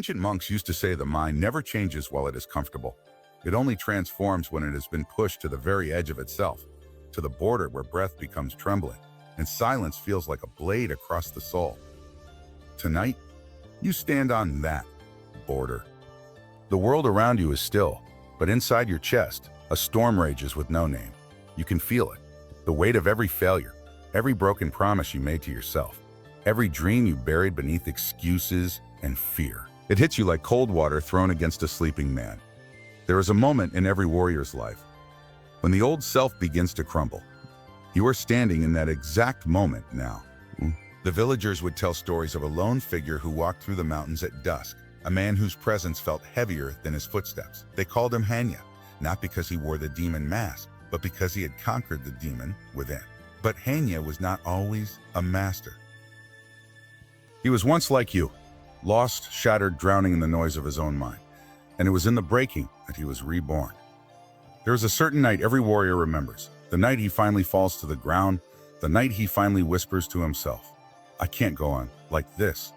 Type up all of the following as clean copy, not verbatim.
Ancient monks used to say the mind never changes while it is comfortable. It only transforms when it has been pushed to the very edge of itself, to the border where breath becomes trembling, and silence feels like a blade across the soul. Tonight, you stand on that border. The world around you is still, but inside your chest, a storm rages with no name. You can feel it. The weight of every failure, every broken promise you made to yourself, every dream you buried beneath excuses and fear. It hits you like cold water thrown against a sleeping man. There is a moment in every warrior's life when the old self begins to crumble. You are standing in that exact moment now. The villagers would tell stories of a lone figure who walked through the mountains at dusk, a man whose presence felt heavier than his footsteps. They called him Hannya, not because he wore the demon mask, but because he had conquered the demon within. But Hannya was not always a master. He was once like you, lost, shattered, drowning in the noise of his own mind. And it was in the breaking that he was reborn. There is a certain night every warrior remembers, the night he finally falls to the ground, the night he finally whispers to himself, "I can't go on like this."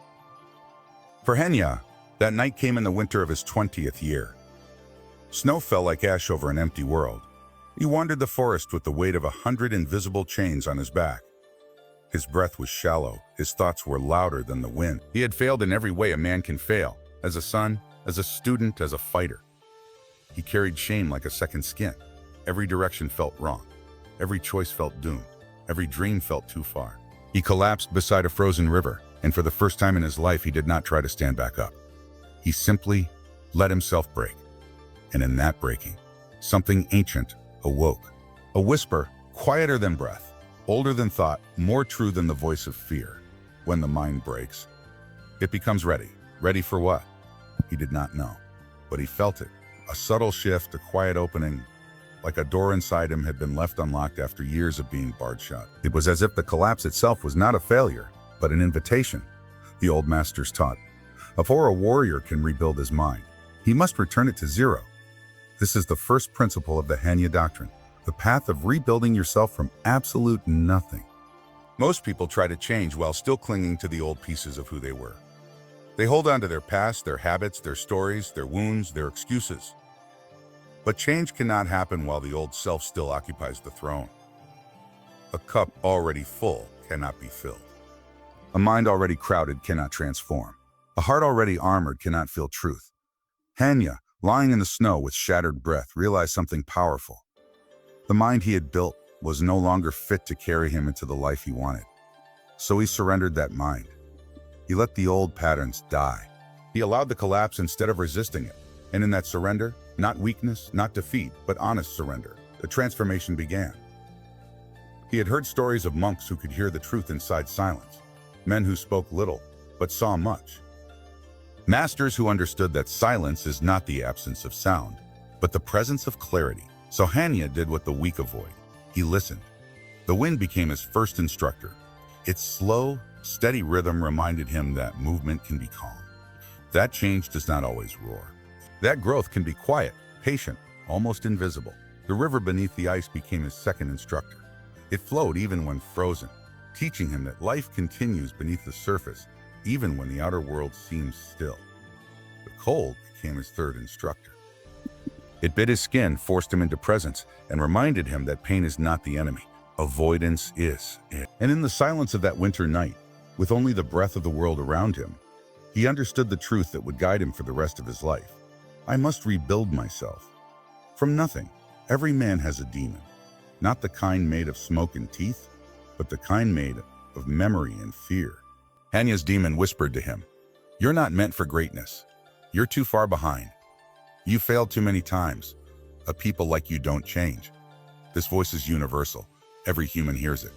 For Hannya, that night came in the winter of his 20th year. Snow fell like ash over an empty world. He wandered the forest with the weight of 100 invisible chains on his back. His breath was shallow, his thoughts were louder than the wind. He had failed in every way a man can fail, as a son, as a student, as a fighter. He carried shame like a second skin. Every direction felt wrong. Every choice felt doomed. Every dream felt too far. He collapsed beside a frozen river, and for the first time in his life, he did not try to stand back up. He simply let himself break. And in that breaking, something ancient awoke. A whisper, quieter than breath, older than thought, more true than the voice of fear. When the mind breaks, it becomes ready. Ready for what? He did not know, but he felt it. A subtle shift, a quiet opening, like a door inside him had been left unlocked after years of being barred shut. It was as if the collapse itself was not a failure, but an invitation. The old masters taught, before a warrior can rebuild his mind, he must return it to zero. This is the first principle of the Hannya Doctrine, the path of rebuilding yourself from absolute nothing. Most people try to change while still clinging to the old pieces of who they were. They hold on to their past, their habits, their stories, their wounds, their excuses. But change cannot happen while the old self still occupies the throne. A cup already full cannot be filled. A mind already crowded cannot transform. A heart already armored cannot feel truth. Hannya, lying in the snow with shattered breath, realized something powerful. The mind he had built was no longer fit to carry him into the life he wanted. So he surrendered that mind. He let the old patterns die. He allowed the collapse instead of resisting it. And in that surrender, not weakness, not defeat, but honest surrender, the transformation began. He had heard stories of monks who could hear the truth inside silence, men who spoke little, but saw much. Masters who understood that silence is not the absence of sound, but the presence of clarity. So Hannya did what the weak avoid. He listened. The wind became his first instructor. Its slow, steady rhythm reminded him that movement can be calm. That change does not always roar. That growth can be quiet, patient, almost invisible. The river beneath the ice became his second instructor. It flowed even when frozen, teaching him that life continues beneath the surface, even when the outer world seems still. The cold became his third instructor. It bit his skin, forced him into presence, and reminded him that pain is not the enemy. Avoidance is it. And in the silence of that winter night, with only the breath of the world around him, he understood the truth that would guide him for the rest of his life. I must rebuild myself. From nothing, every man has a demon. Not the kind made of smoke and teeth, but the kind made of memory and fear. Hannya's demon whispered to him, "You're not meant for greatness. You're too far behind. You failed too many times. A people like you don't change." This voice is universal. Every human hears it.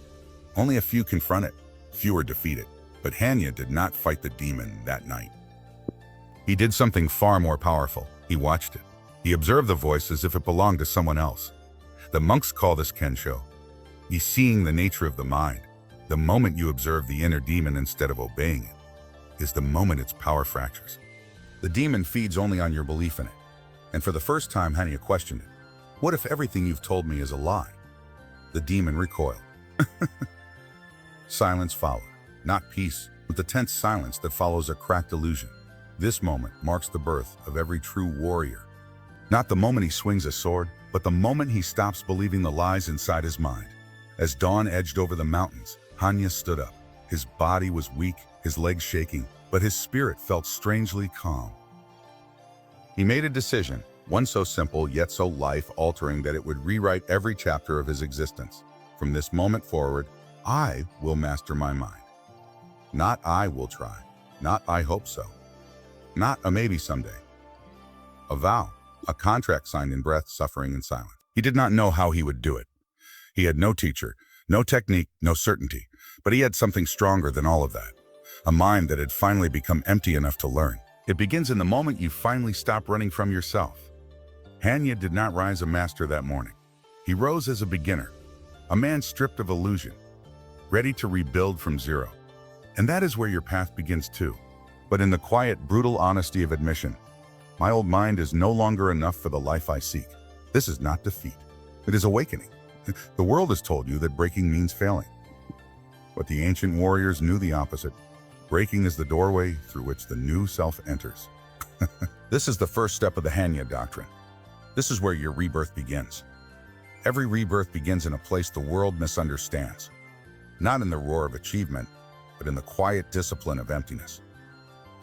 Only a few confront it. Few are defeated. But Hannya did not fight the demon that night. He did something far more powerful. He watched it. He observed the voice as if it belonged to someone else. The monks call this kensho. He's seeing the nature of the mind. The moment you observe the inner demon instead of obeying it is the moment its power fractures. The demon feeds only on your belief in it. And for the first time, Hannya questioned it. What if everything you've told me is a lie? The demon recoiled. Silence followed. Not peace, but the tense silence that follows a cracked illusion. This moment marks the birth of every true warrior. Not the moment he swings a sword, but the moment he stops believing the lies inside his mind. As dawn edged over the mountains, Hannya stood up. His body was weak, his legs shaking, but his spirit felt strangely calm. He made a decision, one so simple yet so life-altering that it would rewrite every chapter of his existence. From this moment forward, I will master my mind. Not I will try, not I hope so, not a maybe someday. A vow, a contract signed in breath, suffering, and silence. He did not know how he would do it. He had no teacher, no technique, no certainty, but he had something stronger than all of that. A mind that had finally become empty enough to learn. It begins in the moment you finally stop running from yourself. Hannya did not rise a master that morning. He rose as a beginner, a man stripped of illusion, ready to rebuild from zero. And that is where your path begins too. But in the quiet, brutal honesty of admission, my old mind is no longer enough for the life I seek. This is not defeat. It is awakening. The world has told you that breaking means failing. But the ancient warriors knew the opposite. Breaking is the doorway through which the new self enters. This is the first step of the Hannya Doctrine. This is where your rebirth begins. Every rebirth begins in a place the world misunderstands. Not in the roar of achievement, but in the quiet discipline of emptiness.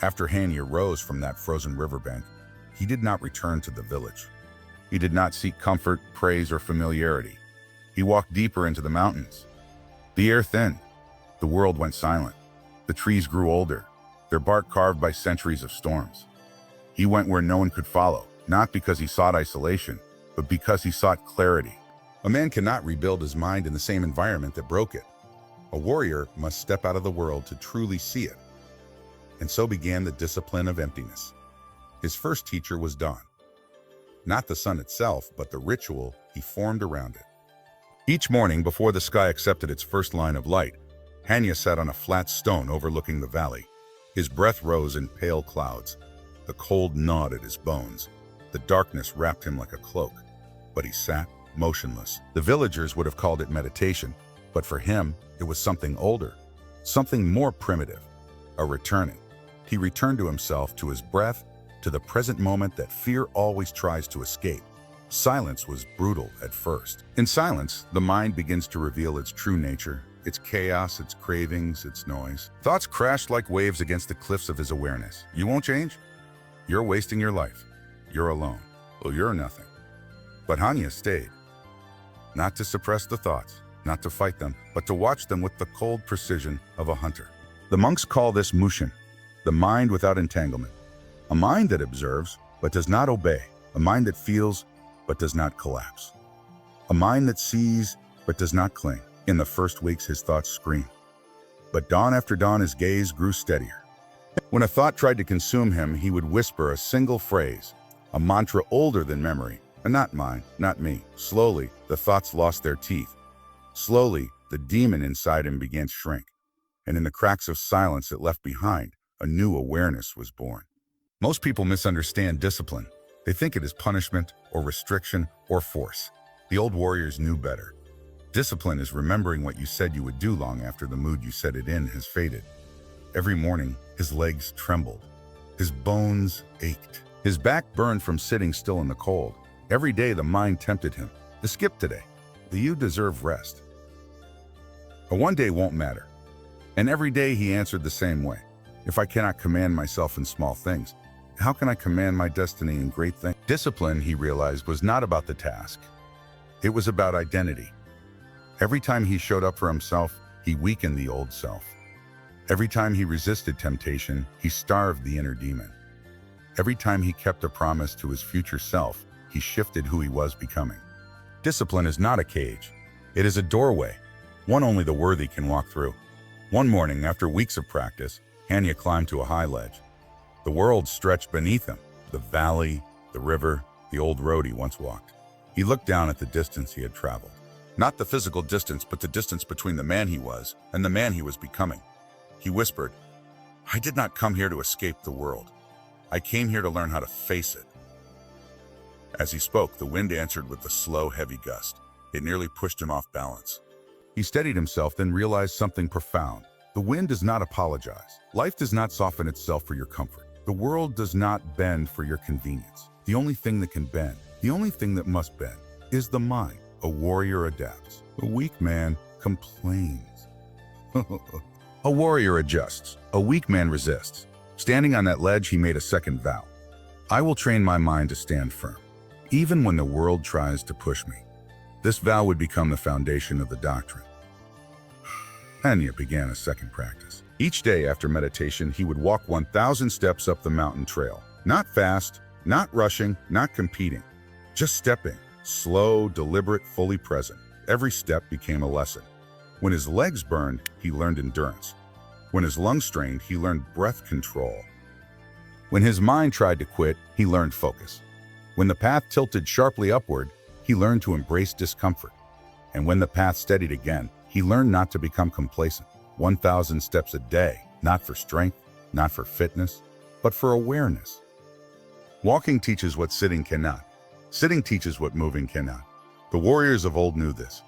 After Hannya rose from that frozen riverbank, he did not return to the village. He did not seek comfort, praise, or familiarity. He walked deeper into the mountains. The air thinned. The world went silent. The trees grew older, their bark carved by centuries of storms. He went where no one could follow, not because he sought isolation, but because he sought clarity. A man cannot rebuild his mind in the same environment that broke it. A warrior must step out of the world to truly see it. And so began the discipline of emptiness. His first teacher was dawn. Not the sun itself, but the ritual he formed around it. Each morning, before the sky accepted its first line of light, Hannya sat on a flat stone overlooking the valley. His breath rose in pale clouds. The cold gnawed at his bones. The darkness wrapped him like a cloak. But he sat, motionless. The villagers would have called it meditation, but for him, it was something older, something more primitive, a returning. He returned to himself, to his breath, to the present moment that fear always tries to escape. Silence was brutal at first. In silence, the mind begins to reveal its true nature, its chaos, its cravings, its noise. Thoughts crashed like waves against the cliffs of his awareness. You won't change? You're wasting your life. You're alone. Well, you're nothing. But Hannya stayed. Not to suppress the thoughts, not to fight them, but to watch them with the cold precision of a hunter. The monks call this mushin, the mind without entanglement. A mind that observes, but does not obey. A mind that feels, but does not collapse. A mind that sees, but does not cling. In the first weeks, his thoughts screamed. But dawn after dawn, his gaze grew steadier. When a thought tried to consume him, he would whisper a single phrase, a mantra older than memory. Not mine, not me. Slowly, the thoughts lost their teeth. Slowly, the demon inside him began to shrink. And in the cracks of silence it left behind, a new awareness was born. Most people misunderstand discipline. They think it is punishment or restriction or force. The old warriors knew better. Discipline is remembering what you said you would do long after the mood you said it in has faded. Every morning, his legs trembled. His bones ached. His back burned from sitting still in the cold. Every day the mind tempted him. To skip today. You deserve rest. But one day won't matter. And every day he answered the same way. If I cannot command myself in small things, how can I command my destiny in great things? Discipline, he realized, was not about the task. It was about identity. Every time he showed up for himself, he weakened the old self. Every time he resisted temptation, he starved the inner demon. Every time he kept a promise to his future self, he shifted who he was becoming. Discipline is not a cage. It is a doorway, one only the worthy can walk through. One morning, after weeks of practice, Hannya climbed to a high ledge. The world stretched beneath him, the valley, the river, the old road he once walked. He looked down at the distance he had traveled. Not the physical distance, but the distance between the man he was and the man he was becoming. He whispered, "I did not come here to escape the world. I came here to learn how to face it." As he spoke, the wind answered with a slow, heavy gust. It nearly pushed him off balance. He steadied himself, then realized something profound. The wind does not apologize. Life does not soften itself for your comfort. The world does not bend for your convenience. The only thing that can bend, the only thing that must bend, is the mind. A warrior adapts. A weak man complains. A warrior adjusts. A weak man resists. Standing on that ledge, he made a second vow. I will train my mind to stand firm, even when the world tries to push me. This vow would become the foundation of the doctrine. Hannya began a second practice. Each day after meditation, he would walk 1,000 steps up the mountain trail. Not fast, not rushing, not competing. Just stepping. Slow, deliberate, fully present. Every step became a lesson. When his legs burned, he learned endurance. When his lungs strained, he learned breath control. When his mind tried to quit, he learned focus. When the path tilted sharply upward, he learned to embrace discomfort. And when the path steadied again, he learned not to become complacent. 1,000 steps a day, not for strength, not for fitness, but for awareness. Walking teaches what sitting cannot. Sitting teaches what moving cannot. The warriors of old knew this.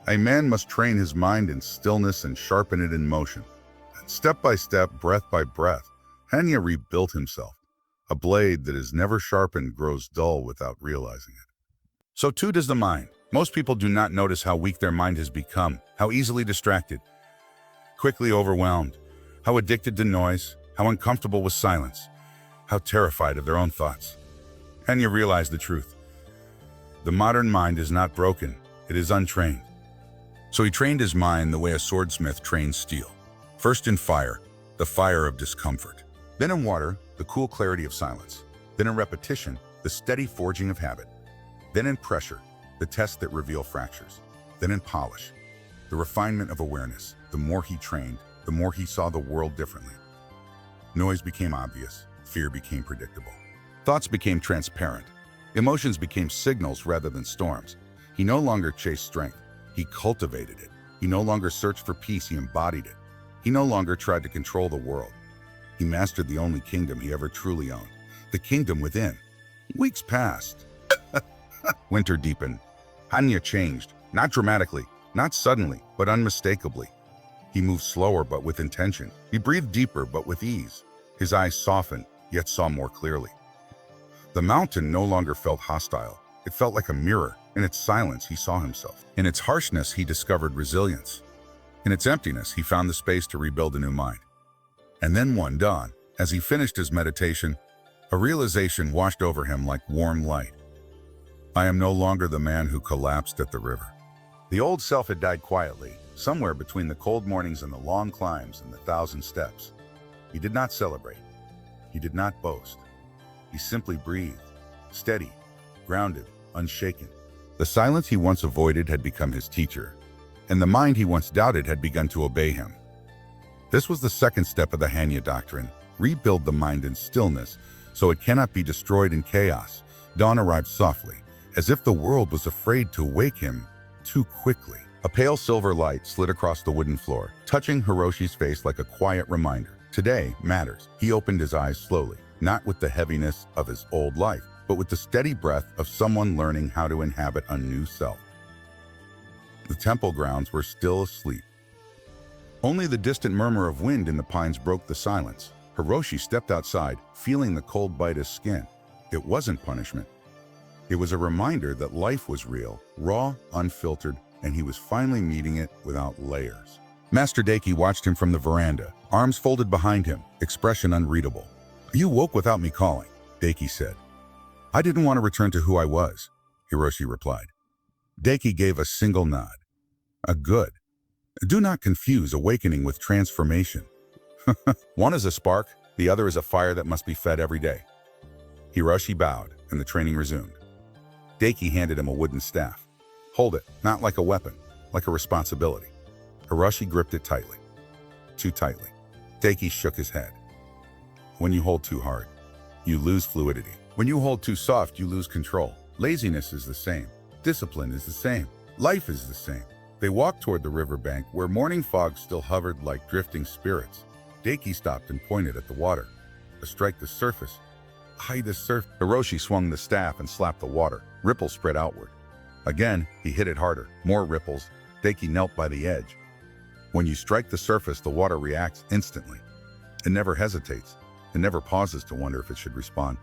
A man must train his mind in stillness and sharpen it in motion. And step by step, breath by breath, Hannya rebuilt himself. A blade that is never sharpened grows dull without realizing it. So too does the mind. Most people do not notice how weak their mind has become, how easily distracted, quickly overwhelmed, how addicted to noise, how uncomfortable with silence, how terrified of their own thoughts. Hannya realized the truth. The modern mind is not broken, it is untrained. So he trained his mind the way a swordsmith trains steel. First in fire, the fire of discomfort. Then in water, the cool clarity of silence. Then in repetition, the steady forging of habit. Then in pressure, the tests that reveal fractures. Then in polish, the refinement of awareness. The more he trained, the more he saw the world differently. Noise became obvious, fear became predictable. Thoughts became transparent. Emotions became signals rather than storms. He no longer chased strength, he cultivated it. He no longer searched for peace, he embodied it. He no longer tried to control the world. He mastered the only kingdom he ever truly owned, the kingdom within. Weeks passed. Winter deepened. Hannya changed, not dramatically, not suddenly, but unmistakably. He moved slower but with intention. He breathed deeper but with ease. His eyes softened, yet saw more clearly. The mountain no longer felt hostile. It felt like a mirror. In its silence, he saw himself. In its harshness, he discovered resilience. In its emptiness, he found the space to rebuild a new mind. And then one dawn, as he finished his meditation, a realization washed over him like warm light. I am no longer the man who collapsed at the river. The old self had died quietly, somewhere between the cold mornings and the long climbs and the 1,000 steps. He did not celebrate. He did not boast. He simply breathed, steady, grounded, unshaken. The silence he once avoided had become his teacher, and the mind he once doubted had begun to obey him. This was the second step of the Hannya Doctrine: rebuild the mind in stillness so it cannot be destroyed in chaos. Dawn arrived softly, as if the world was afraid to wake him too quickly. A pale silver light slid across the wooden floor, touching Hiroshi's face like a quiet reminder. Today matters. He opened his eyes slowly, not with the heaviness of his old life, but with the steady breath of someone learning how to inhabit a new self. The temple grounds were still asleep. Only the distant murmur of wind in the pines broke the silence. Hiroshi stepped outside, feeling the cold bite his skin. It wasn't punishment. It was a reminder that life was real, raw, unfiltered, and he was finally meeting it without layers. Master Deki watched him from the veranda, arms folded behind him, expression unreadable. You woke without me calling, Deki said. I didn't want to return to who I was, Hiroshi replied. Deki gave a single nod. A good. Do not confuse awakening with transformation. One is a spark, the other is a fire that must be fed every day. Hiroshi bowed, and the training resumed. Deki handed him a wooden staff. Hold it, not like a weapon, like a responsibility. Hiroshi gripped it tightly. Too tightly. Deki shook his head. When you hold too hard, you lose fluidity. When you hold too soft, you lose control. Laziness is the same. Discipline is the same. Life is the same. They walked toward the riverbank, where morning fog still hovered like drifting spirits. Deki stopped and pointed at the water. Strike the surface. Hide the surf. Hiroshi swung the staff and slapped the water. Ripples spread outward. Again, he hit it harder. More ripples. Deki knelt by the edge. When you strike the surface, the water reacts instantly. It never hesitates. It never pauses to wonder if it should respond.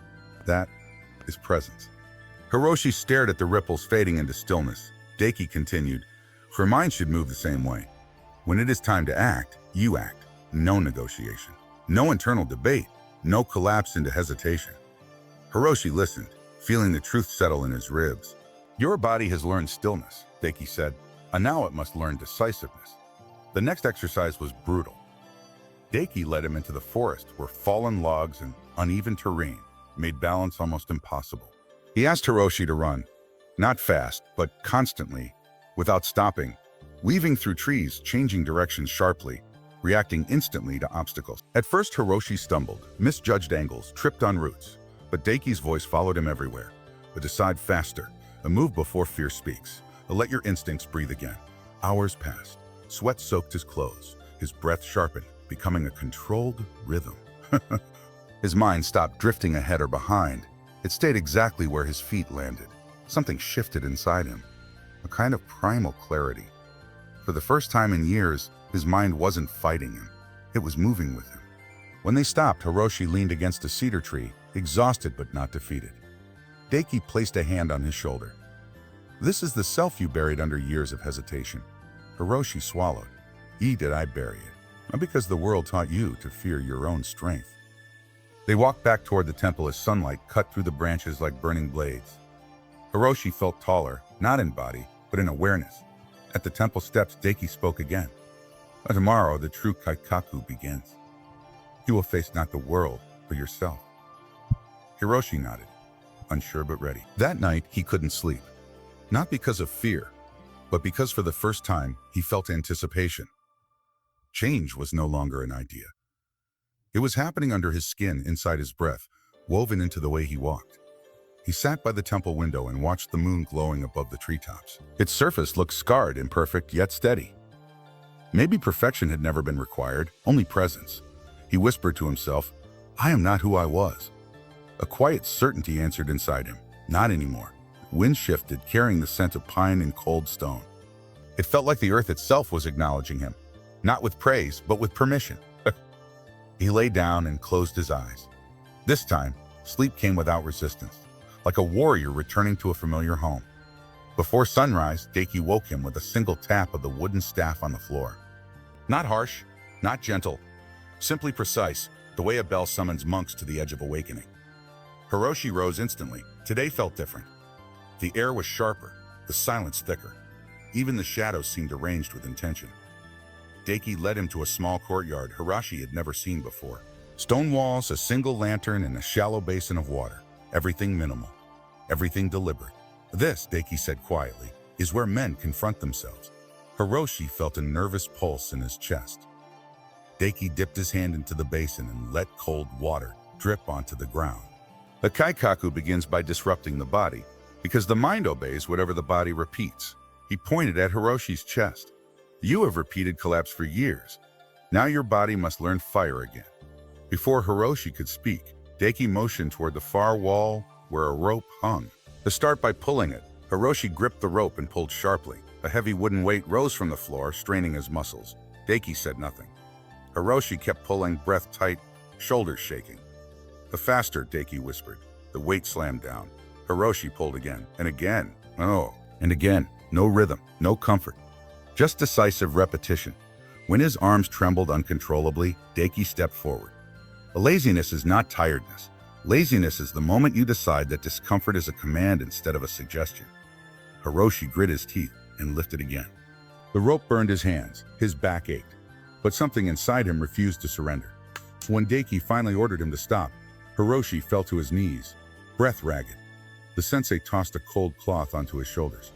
That is presence. Hiroshi stared at the ripples fading into stillness. Daiki continued, "Her mind should move the same way. When it is time to act, you act. No negotiation. No internal debate. No collapse into hesitation." Hiroshi listened, feeling the truth settle in his ribs. "Your body has learned stillness," Daiki said, "and now it must learn decisiveness." The next exercise was brutal. Daiki led him into the forest where fallen logs and uneven terrain made balance almost impossible. He asked Hiroshi to run, not fast, but constantly, without stopping, weaving through trees, changing directions sharply, reacting instantly to obstacles. At first, Hiroshi stumbled, misjudged angles, tripped on roots, but Daiki's voice followed him everywhere. A decide faster, a move before fear speaks, a let your instincts breathe again. Hours passed. Sweat soaked his clothes, his breath sharpened, becoming a controlled rhythm. His mind stopped drifting ahead or behind. It stayed exactly where his feet landed. Something shifted inside him, a kind of primal clarity. For the first time in years, his mind wasn't fighting him. It was moving with him. When they stopped, Hiroshi leaned against a cedar tree, exhausted but not defeated. Daiki placed a hand on his shoulder. "This is the self you buried under years of hesitation." Hiroshi swallowed. Did I bury it? Not because the world taught you to fear your own strength." They walked back toward the temple as sunlight cut through the branches like burning blades. Hiroshi felt taller, not in body, but in awareness. At the temple steps, Daiki spoke again. "Tomorrow, the true Kaikaku begins. You will face not the world, but yourself." Hiroshi nodded, unsure but ready. That night, he couldn't sleep. Not because of fear, but because for the first time, he felt anticipation. Change was no longer an idea. It was happening under his skin, inside his breath, woven into the way he walked. He sat by the temple window and watched the moon glowing above the treetops. Its surface looked scarred, imperfect, yet steady. Maybe perfection had never been required, only presence. He whispered to himself, "I am not who I was." A quiet certainty answered inside him. Not anymore. Wind shifted, carrying the scent of pine and cold stone. It felt like the earth itself was acknowledging him, not with praise, but with permission. He lay down and closed his eyes. This time, sleep came without resistance, like a warrior returning to a familiar home. Before sunrise, Daiki woke him with a single tap of the wooden staff on the floor. Not harsh, not gentle, simply precise, the way a bell summons monks to the edge of awakening. Hiroshi rose instantly. Today felt different. The air was sharper, the silence thicker. Even the shadows seemed arranged with intention. Daiki led him to a small courtyard Hiroshi had never seen before. Stone walls, a single lantern, and a shallow basin of water. Everything minimal. Everything deliberate. "This," Daiki said quietly, "is where men confront themselves." Hiroshi felt a nervous pulse in his chest. Daiki dipped his hand into the basin and let cold water drip onto the ground. A kaikaku begins by disrupting the body, because the mind obeys whatever the body repeats. He pointed at Hiroshi's chest. "You have repeated collapse for years. Now your body must learn fire again." Before Hiroshi could speak, Daiki motioned toward the far wall where a rope hung. To start by pulling it, Hiroshi gripped the rope and pulled sharply. A heavy wooden weight rose from the floor, straining his muscles. Daiki said nothing. Hiroshi kept pulling, breath tight, shoulders shaking. "The faster," Daiki whispered. The weight slammed down. Hiroshi pulled again, and again. Oh, and again. No rhythm, no comfort. Just decisive repetition. When his arms trembled uncontrollably, Daiki stepped forward. A laziness is not tiredness. Laziness is the moment you decide that discomfort is a command instead of a suggestion. Hiroshi grit his teeth and lifted again. The rope burned his hands, his back ached, but something inside him refused to surrender. When Daiki finally ordered him to stop, Hiroshi fell to his knees, breath ragged. The sensei tossed a cold cloth onto his shoulders.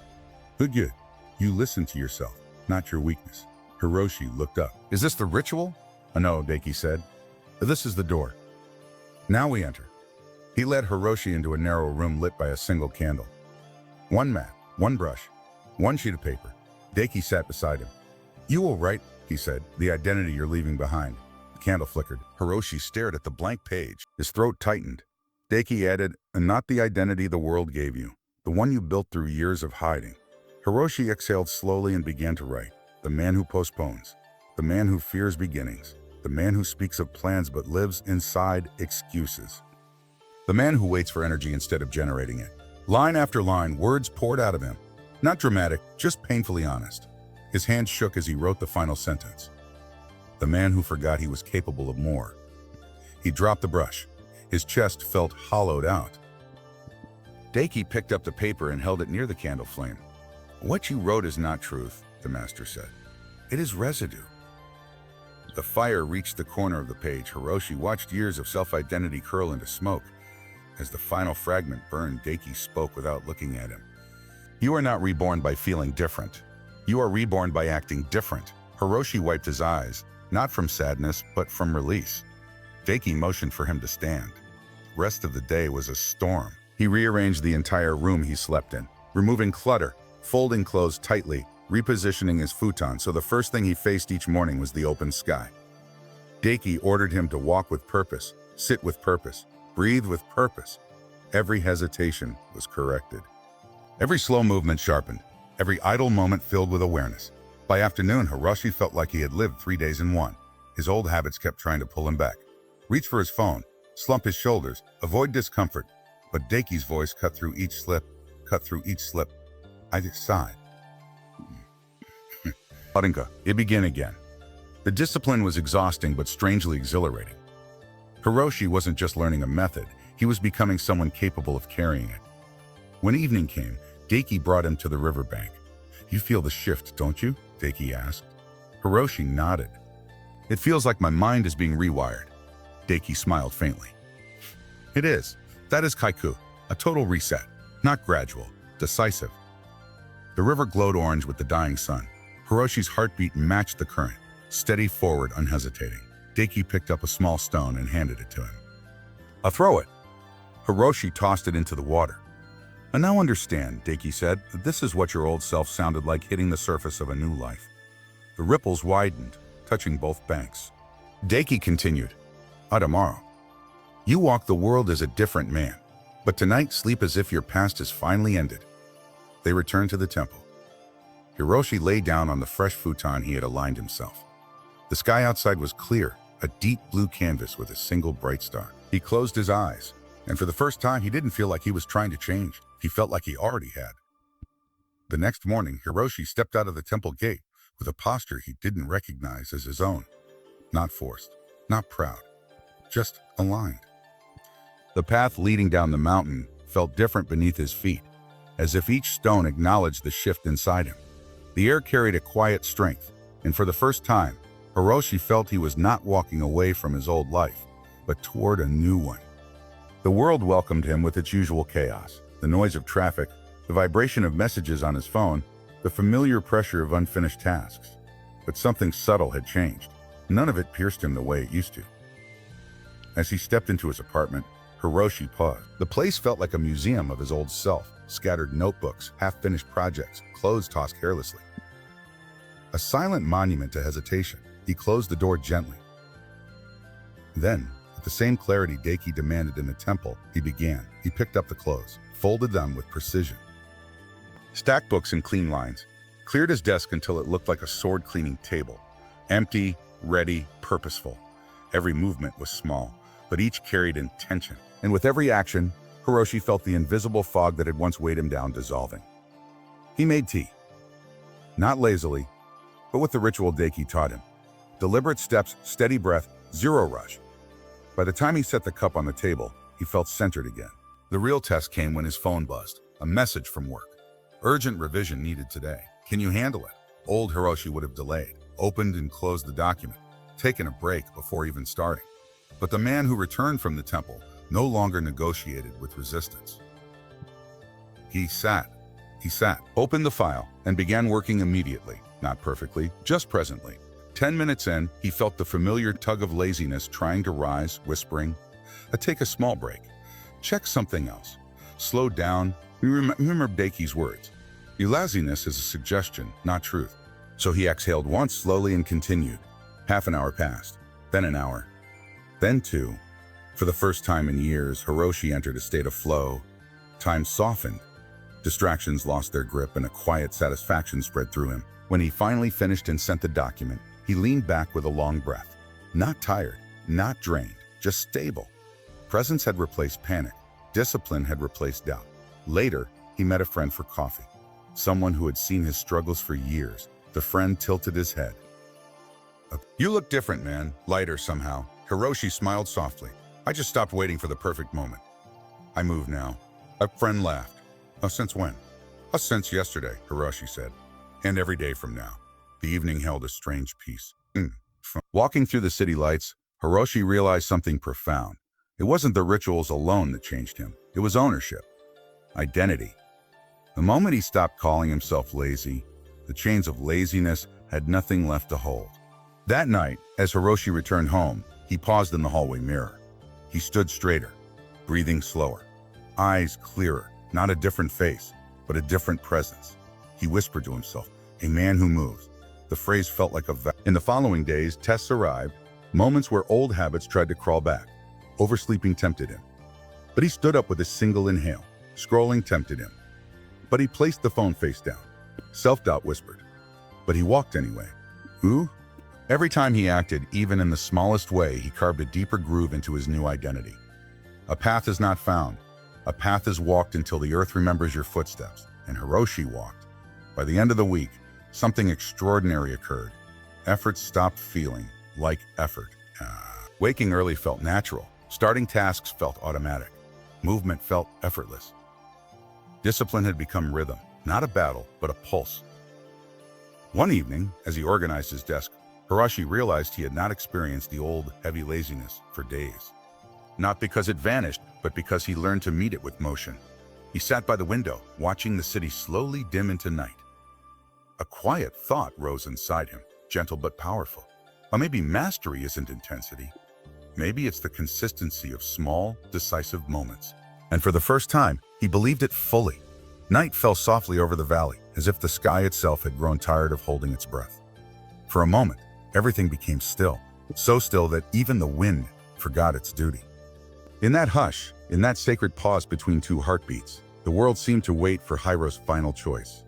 Good. You listen to yourself, not your weakness." Hiroshi looked up. "Is this the ritual?" "No," Daiki said. "This is the door. Now we enter." He led Hiroshi into a narrow room lit by a single candle. One mat, one brush, one sheet of paper. Daiki sat beside him. "You will write," he said, "the identity you're leaving behind." The candle flickered. Hiroshi stared at the blank page. His throat tightened. Daiki added, "And not the identity the world gave you, the one you built through years of hiding." Hiroshi exhaled slowly and began to write. "The man who postpones. The man who fears beginnings. the man who speaks of plans but lives inside excuses. The man who waits for energy instead of generating it. Line after line, words poured out of him. Not dramatic, just painfully honest. His hand shook as he wrote the final sentence. The man who forgot he was capable of more. He dropped the brush. His chest felt hollowed out. Daki picked up the paper and held it near the candle flame. "What you wrote is not truth," the master said. "It is residue." The fire reached the corner of the page. Hiroshi watched years of self-identity curl into smoke. As the final fragment burned, Daki spoke without looking at him. "You are not reborn by feeling different. You are reborn by acting different." Hiroshi wiped his eyes, not from sadness, but from release. Daki motioned for him to stand. The rest of the day was a storm. He rearranged the entire room he slept in, removing clutter, folding clothes tightly, repositioning his futon so the first thing he faced each morning was the open sky. Daki ordered him to walk with purpose, sit with purpose, breathe with purpose. Every hesitation was corrected. Every slow movement sharpened, every idle moment filled with awareness. By afternoon, Hiroshi felt like he had lived 3 days in one. His old habits kept trying to pull him back. Reach for his phone, slump his shoulders, avoid discomfort. But Daki's voice cut through each slip. I just sighed. Harinka, it began again. The discipline was exhausting but strangely exhilarating. Hiroshi wasn't just learning a method, he was becoming someone capable of carrying it. When evening came, Daki brought him to the riverbank. "You feel the shift, don't you?" Daki asked. Hiroshi nodded. "It feels like my mind is being rewired." Daki smiled faintly. "It is. That is Kaiku, a total reset, not gradual, decisive." The river glowed orange with the dying sun. Hiroshi's heartbeat matched the current, steady forward, unhesitating. Daki picked up a small stone and handed it to him. "I'll throw it." Hiroshi tossed it into the water. "I now understand," Daki said, "that this is what your old self sounded like hitting the surface of a new life." The ripples widened, touching both banks. Daki continued, "Tomorrow. You walk the world as a different man, but tonight sleep as if your past is finally ended." They returned to the temple. Hiroshi lay down on the fresh futon he had aligned himself. The sky outside was clear, a deep blue canvas with a single bright star. He closed his eyes, and for the first time he didn't feel like he was trying to change. He felt like he already had. The next morning, Hiroshi stepped out of the temple gate with a posture he didn't recognize as his own. Not forced, not proud, just aligned. The path leading down the mountain felt different beneath his feet, as if each stone acknowledged the shift inside him. The air carried a quiet strength, and for the first time, Hiroshi felt he was not walking away from his old life, but toward a new one. The world welcomed him with its usual chaos, the noise of traffic, the vibration of messages on his phone, the familiar pressure of unfinished tasks. But something subtle had changed. None of it pierced him the way it used to. As he stepped into his apartment, Hiroshi paused. The place felt like a museum of his old self, scattered notebooks, half-finished projects, clothes tossed carelessly. A silent monument to hesitation. He closed the door gently. Then, with the same clarity Daki demanded in the temple, he began. He picked up the clothes, folded them with precision, stacked books in clean lines, cleared his desk until it looked like a sword-cleaning table. Empty, ready, purposeful. Every movement was small, but each carried intention. And with every action, Hiroshi felt the invisible fog that had once weighed him down dissolving. He made tea. Not lazily, but with the ritual Daki taught him. Deliberate steps, steady breath, zero rush. By the time he set the cup on the table, he felt centered again. The real test came when his phone buzzed. A message from work. "Urgent revision needed today. Can you handle it?" Old Hiroshi would have delayed, opened and closed the document, taken a break before even starting. But the man who returned from the temple no longer negotiated with resistance. He sat, opened the file, and began working immediately. Not perfectly, just presently. 10 minutes in, he felt the familiar tug of laziness trying to rise, whispering, "Take a small break. Check something else. Slow down." Remember Daki's words. Your laziness is a suggestion, not truth. So he exhaled once slowly and continued. Half an hour passed, then an hour, then 2. For the first time in years, Hiroshi entered a state of flow. Time softened. Distractions lost their grip and a quiet satisfaction spread through him. When he finally finished and sent the document, he leaned back with a long breath. Not tired, not drained, just stable. Presence had replaced panic. Discipline had replaced doubt. Later, he met a friend for coffee. Someone who had seen his struggles for years. The friend tilted his head. "You look different, man. Lighter somehow." Hiroshi smiled softly. "I just stopped waiting for the perfect moment. I move now." A friend laughed. "Oh, since when?" "Oh, since yesterday," Hiroshi said. "And every day from now." The evening held a strange peace. Walking through the city lights, Hiroshi realized something profound. It wasn't the rituals alone that changed him. It was ownership. Identity. The moment he stopped calling himself lazy, the chains of laziness had nothing left to hold. That night, as Hiroshi returned home, he paused in the hallway mirror. He stood straighter, breathing slower, eyes clearer, not a different face, but a different presence. He whispered to himself, "A man who moves." The phrase felt like a vow. In the following days, tests arrived, moments where old habits tried to crawl back. Oversleeping tempted him. But he stood up with a single inhale. Scrolling tempted him. But he placed the phone face down. Self-doubt whispered. But he walked anyway. Who? Every time he acted, even in the smallest way, he carved a deeper groove into his new identity. A path is not found. A path is walked until the earth remembers your footsteps. And Hiroshi walked. By the end of the week, something extraordinary occurred. Effort stopped feeling like effort. Waking early felt natural. Starting tasks felt automatic. Movement felt effortless. Discipline had become rhythm, not a battle, but a pulse. One evening, as he organized his desk, Hiroshi realized he had not experienced the old, heavy laziness for days. Not because it vanished, but because he learned to meet it with motion. He sat by the window, watching the city slowly dim into night. A quiet thought rose inside him, gentle but powerful. Or maybe mastery isn't intensity. Maybe it's the consistency of small, decisive moments. And for the first time, he believed it fully. Night fell softly over the valley, as if the sky itself had grown tired of holding its breath. For a moment, everything became still, so still that even the wind forgot its duty. In that hush, in that sacred pause between two heartbeats, the world seemed to wait for Hiro's final choice.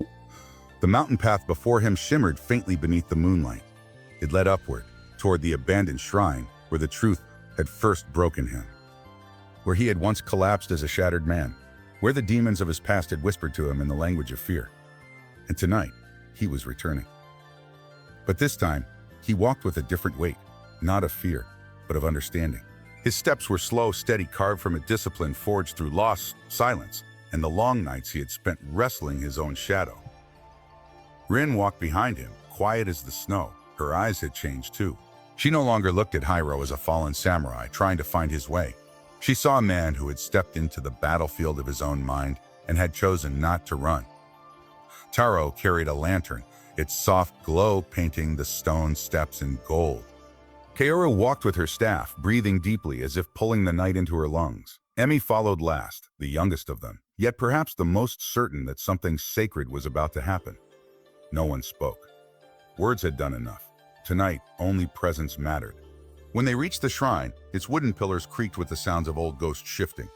The mountain path before him shimmered faintly beneath the moonlight. It led upward, toward the abandoned shrine where the truth had first broken him. Where he had once collapsed as a shattered man. Where the demons of his past had whispered to him in the language of fear. And tonight, he was returning. But this time, he walked with a different weight, not of fear, but of understanding. His steps were slow, steady, carved from a discipline forged through loss, silence, and the long nights he had spent wrestling his own shadow. Rin walked behind him, quiet as the snow. Her eyes had changed too. She no longer looked at Hiro as a fallen samurai trying to find his way. She saw a man who had stepped into the battlefield of his own mind and had chosen not to run. Taro carried a lantern, its soft glow painting the stone steps in gold. Kaoru walked with her staff, breathing deeply as if pulling the night into her lungs. Emi followed last, the youngest of them, yet perhaps the most certain that something sacred was about to happen. No one spoke. Words had done enough. Tonight, only presence mattered. When they reached the shrine, its wooden pillars creaked with the sounds of old ghosts shifting.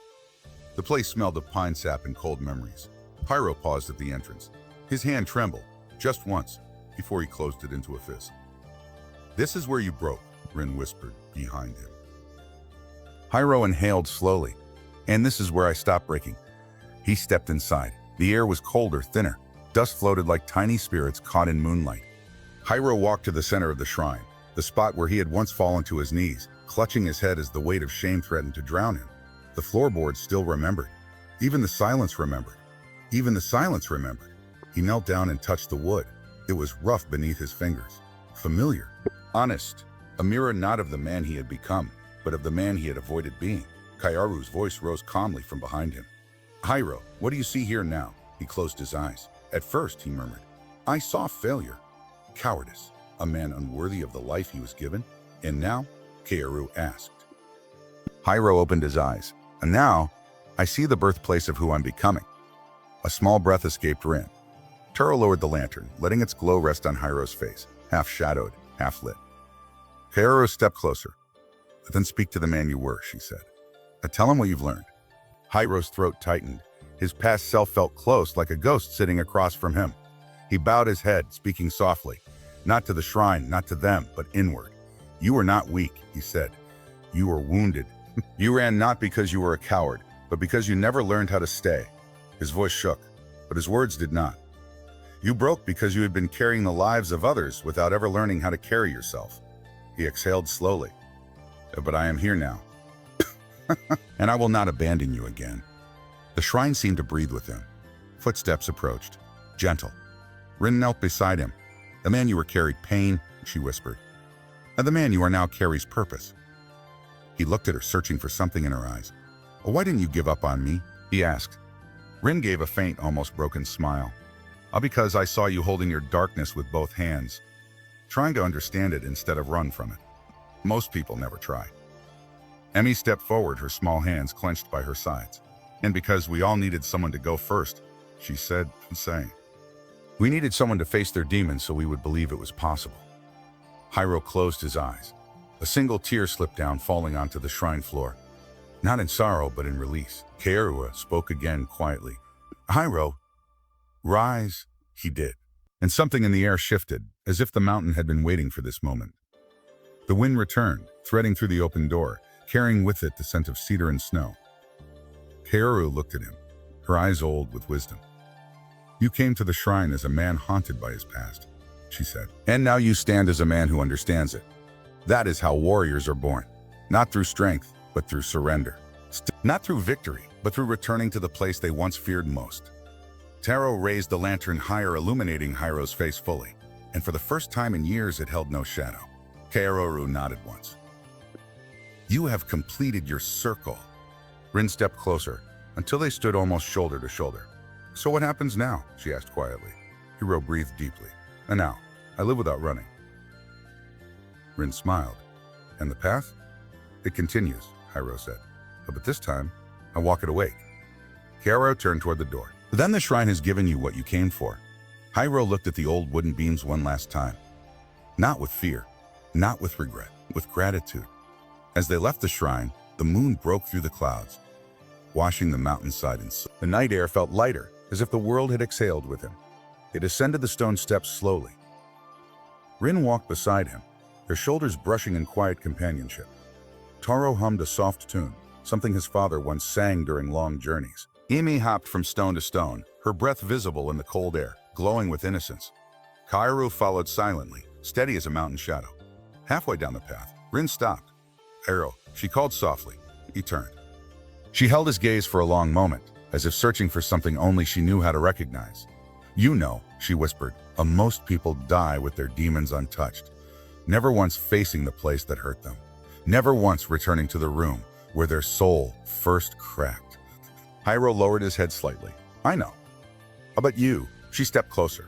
The place smelled of pine sap and cold memories. Hiro paused at the entrance. His hand trembled, just once, before he closed it into a fist. "This is where you broke," Rin whispered behind him. Hiro inhaled slowly. "And this is where I stopped breaking." He stepped inside. The air was colder, thinner. Dust floated like tiny spirits caught in moonlight. Hiro walked to the center of the shrine, the spot where he had once fallen to his knees, clutching his head as the weight of shame threatened to drown him. The floorboards still remembered. Even the silence remembered. Even the silence remembered. He knelt down and touched the wood. It was rough beneath his fingers. Familiar. Honest. A mirror not of the man he had become, but of the man he had avoided being. Kaoru's voice rose calmly from behind him. "Hiro, what do you see here now?" He closed his eyes. "At first," he murmured, "I saw failure. Cowardice. A man unworthy of the life he was given. And now?" Kaoru asked. Hiro opened his eyes. "And now, I see the birthplace of who I'm becoming." A small breath escaped Rin. Taro lowered the lantern, letting its glow rest on Hiro's face, half shadowed, half lit. Kaoru stepped closer. "Then speak to the man you were," she said. "Tell him what you've learned." Hiro's throat tightened. His past self felt close, like a ghost sitting across from him. He bowed his head, speaking softly, not to the shrine, not to them, but inward. You were not weak, he said. You were wounded. You ran not because you were a coward, but because you never learned how to stay. His voice shook, but his words did not. You broke because you had been carrying the lives of others without ever learning how to carry yourself. He exhaled slowly. But I am here now. And I will not abandon you again. The shrine seemed to breathe with him. Footsteps approached, gentle. Rin knelt beside him. The man you were carried pain, she whispered. And the man you are now carries purpose. He looked at her, searching for something in her eyes. Why didn't you give up on me? He asked. Rin gave a faint, almost broken smile. Because I saw you holding your darkness with both hands, trying to understand it instead of run from it. Most people never try. Emmy stepped forward, her small hands clenched by her sides. And because we all needed someone to go first, she said, saying. We needed someone to face their demons so we would believe it was possible. Hyro closed his eyes. A single tear slipped down, falling onto the shrine floor. Not in sorrow, but in release. Kaerua spoke again quietly. Hyro, rise, he did. And something in the air shifted, as if the mountain had been waiting for this moment. The wind returned, threading through the open door, carrying with it the scent of cedar and snow. Kaerua looked at him, her eyes old with wisdom. You came to the shrine as a man haunted by his past, she said. And now you stand as a man who understands it. That is how warriors are born. Not through strength, but through surrender. Not through victory, but through returning to the place they once feared most. Taro raised the lantern higher, illuminating Hyro's face fully, and for the first time in years it held no shadow. Kaerua nodded once. You have completed your circle. Rin stepped closer, until they stood almost shoulder to shoulder. So what happens now? She asked quietly. Hyro breathed deeply. And now, I live without running. Rin smiled. And the path? It continues, Hyro said. But this time, I walk it awake. Kaerua turned toward the door. Then the shrine has given you what you came for. Hyro looked at the old wooden beams one last time. Not with fear, not with regret, with gratitude. As they left the shrine, the moon broke through the clouds, washing the mountainside in sun. The night air felt lighter, as if the world had exhaled with him. They descended the stone steps slowly. Rin walked beside him, their shoulders brushing in quiet companionship. Taro hummed a soft tune, something his father once sang during long journeys. Emi hopped from stone to stone, her breath visible in the cold air, glowing with innocence. Kaerua followed silently, steady as a mountain shadow. Halfway down the path, Rin stopped. Arrow, she called softly. He turned. She held his gaze for a long moment, as if searching for something only she knew how to recognize. You know, she whispered, most people die with their demons untouched, never once facing the place that hurt them, never once returning to the room where their soul first cracked. Hyro lowered his head slightly. I know. How about you? She stepped closer.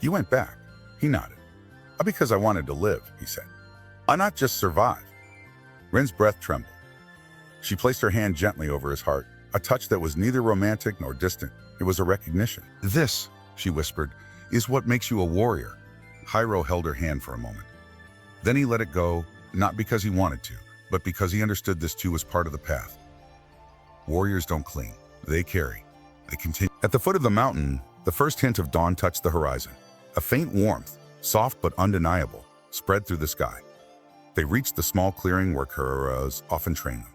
You went back. He nodded. Because I wanted to live, he said. Not just survive. Rin's breath trembled. She placed her hand gently over his heart, a touch that was neither romantic nor distant. It was a recognition. This, she whispered, is what makes you a warrior. Hyro held her hand for a moment. Then he let it go, not because he wanted to, but because he understood this too was part of the path. Warriors don't cling, they carry. They continue. At the foot of the mountain, the first hint of dawn touched the horizon. A faint warmth, soft but undeniable, spread through the sky. They reached the small clearing where Kaeruas often trained them.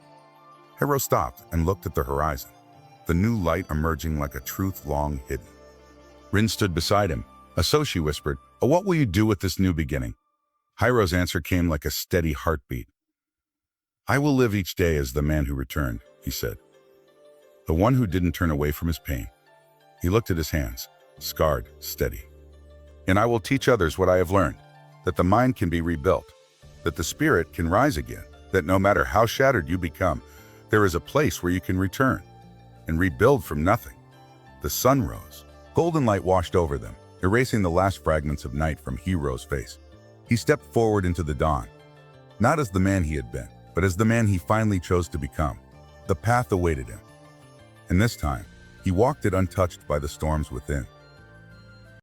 Hyro stopped and looked at the horizon, the new light emerging like a truth long hidden. Rin stood beside him. So she whispered, what will you do with this new beginning? Hyro's answer came like a steady heartbeat. I will live each day as the man who returned, he said. The one who didn't turn away from his pain. He looked at his hands, scarred, steady. And I will teach others what I have learned, that the mind can be rebuilt, that the spirit can rise again, that no matter how shattered you become, there is a place where you can return and rebuild from nothing. The sun rose. Golden light washed over them, erasing the last fragments of night from Hyro's face. He stepped forward into the dawn, not as the man he had been, but as the man he finally chose to become. The path awaited him. And this time, he walked it untouched by the storms within.